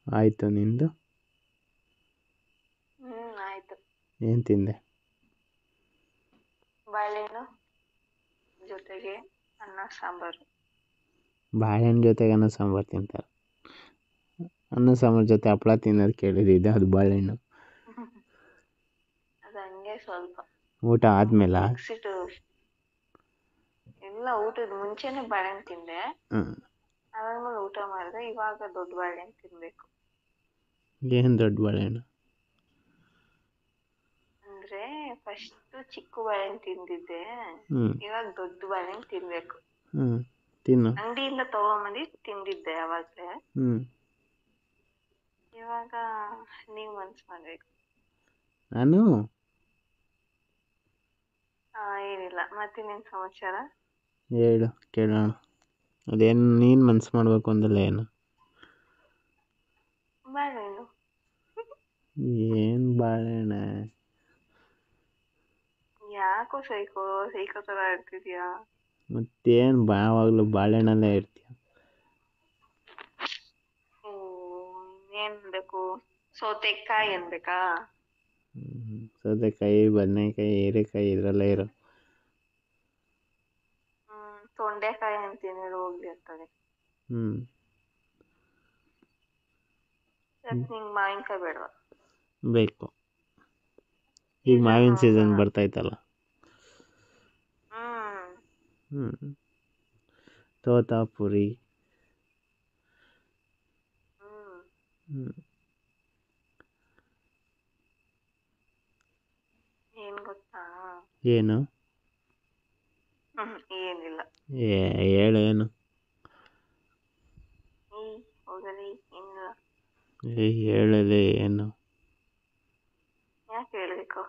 ಆಯಿತು, ನಿಂದು? ಆಯ್ತು. ಏನು ತಿಂದೆ? ಬಾಳೆಹಣ್ಣು ಜೊತೆಗೆ ಅನ್ನ ಸಾಂಬಾರು. ಬಾಳೆಹಣ್ಣು ಜೊತೆಗೆ ಅನ್ನ ಸಾಂಬಾರು ತಿಂತಾರೆ. ಅನ್ನ ಸಾಂಬಾರು ಜೊತೆ ಹಪ್ಳ ತಿನ್ನೋದು ಕೇಳಿದ್ದೆ, ಅದು ಬಾಳೆಹಣ್ಣು. ಅದು ಹಂಗೆ ಸ್ವಲ್ಪ ಊಟ ಆದ್ಮೇಲ? ಮಿಕ್ಸಿಟು ಇಲ್ಲ, ಊಟದ ಮುಂಚೆನೆ ಬಾಳೆಹಣ್ಣು ತಿಂದೆ. ಅದಾದ್ಮೇಲೆ ಊಟ ಮಾಡಿದೆ. ಇವಾಗ ದೊಡ್ಡ ಬಾಳೆಹಣ್ಣು ತಿನ್ಬೇಕು. ಏನು ದೊಡ್ಡ ಬಾಳೆಹಣ್ಣು? ಅಂದ್ರೆ ಫಸ್ಟ್ ಚಿಕ್ಕ ಬಾಳೆಹಣ್ಣು ತಿಂದಿದ್ದೆ, ಇವಾಗ ದೊಡ್ಡ ಬಾಳೆಹಣ್ಣು ತಿನ್ಬೇಕು. ತಿನ್ನು. ಅಂಗಡಿಯಿಂದ ತಗೊಂಬಂದು ತಿಂದಿದ್ದೆ ಅವಾಗ್ಲೇ. ಇವಾಗ ನೀವು ಮನ್ಸು ಮಾಡ್ಬೇಕು. ನಾನು ಏನಿಲ್ಲ. ಮತ್ತಿನ್ನೇನು ಸಮಾಚಾರ? ಹೇಳು ಕೇಳೋಣ. ಅದೇನು ನೀನು ಮನ್ಸು ಮಾಡಬೇಕು ಅಂದಲ್ಲ, ಏನು? ಬಾಳೆಹಣ್ಣು. ಏನು ಬಾಳೆಹಣ್ಣು? ಯಾಕೋ ಸೈಕೋ ಸೈಕೋ ಥರ ಆಡ್ತಿದ್ಯಾ? ಮತ್ತೇನು ಯಾವಾಗಲೂ ಬಾಳೆಹಣ್ಣಲ್ಲೇ ಇರ್ತೀಯ? ಏನು ಬೇಕು? ಸೌತೆಕಾಯಿ ಅನ್ಬೇಕಾ? ಸೌತೆಕಾಯಿ, ಬದನೆಕಾಯಿ, ಹೀರೆಕಾಯಿ ಇದರಲ್ಲೇ ಇರೋ. ತೊಂಡೆಕಾಯಿ ಅಂತೀನಿ, ಹೋಗ್ಲಿ ಅಂತದೆ. ನಿಂಗೆ ಮಾವಿನಕಾಯಿ ಬೇಡವಾ? ಬೇಕು. ಈಗ ಮಾವಿನ ಸೀಸನ್ ಬರ್ತೈತಲ್ಲ. ತೋತಾಪುರಿ. ಏನ್ ಗೊತ್ತಾ? ಏನು? ಏನಿಲ್ಲ. ಹೇಳೇನು? ಹೋಗಲಿ, ಏನಿಲ್ಲ. ಹೇಳಲಿ ಏನು? ಯಾಕೆ ಹೇಳ್ಬೇಕು?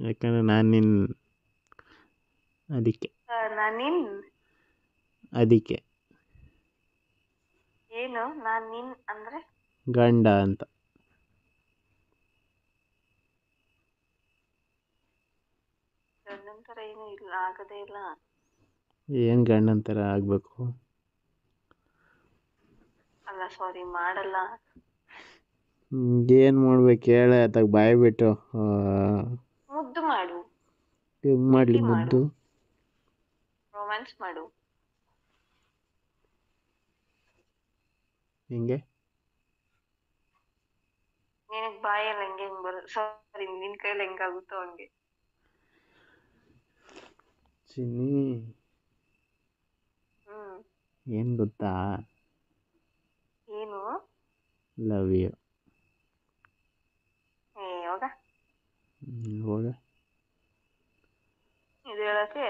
ಯಾಕಂದ್ರೆ ನಾನು ನಿನ್ನ ಅದಕ್ಕೆ. ಅದಕ್ಕೆ ಏನು? ನಾನು ನಿನ್ ಅಂದ್ರೆ ಗಂಡ ಅಂತ. ಗಂಡನ ಥರ ಏನೂ ಇಲ್ಲ, ಆಗದೇ ಇಲ್ಲ. ಏನು ಗಂಡನ ಥರ ಆಗಬೇಕು? ಅಲ್ಲ, ಸಾರಿ, ಮಾಡಲ್ಲ. ಏನು ಮಾಡ್ಬೇಕು ಹೇಳ, ಅತ್ತಾಗ ಬಾಯಿ ಬಿಟ್ಟು. ಮುದ್ದು ಮಾಡು. ಹೆಂಗ್ ಮಾಡಲಿ ಮುದ್ದು? ರೊಮ್ಯಾನ್ಸ್ ಮಾಡು. ಹಿಂಗೆ ನಿನಗೆ ಬಾಯಲ್ಲಿ ಹಂಗೆ ಸಾರಿ, ನಿನ್ನ ಕೈಯಲ್ಲಿ ಹೆಂಗಾಗುತ್ತೋ ಹಂಗೆ. ಚಿನ್ನಿ, ಏನು ಗೊತ್ತಾ? ಏನು? Love you. ಹೋಗ. ಹೋಗ. ಇದು ಹೇಳೋಕ್ಕೆ